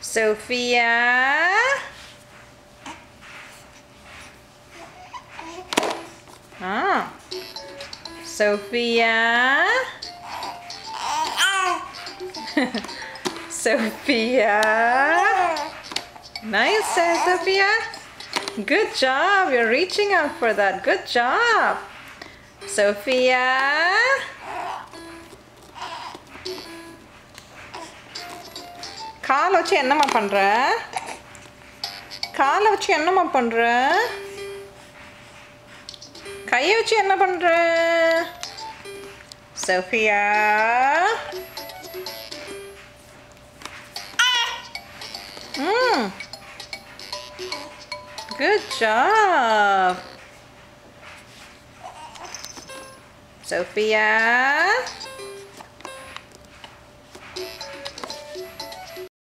Sophia. Ah. Sophia. Sophia. Nice, Sophia. Good job. You're reaching out for that. Good job. Sophia. காலை வச்சு என்னம்மா பண்ற? காலை வச்சு என்னம்மா பண்ற? கையை வச்சு என்ன பண்ற? Sophia. Good job. Sophia.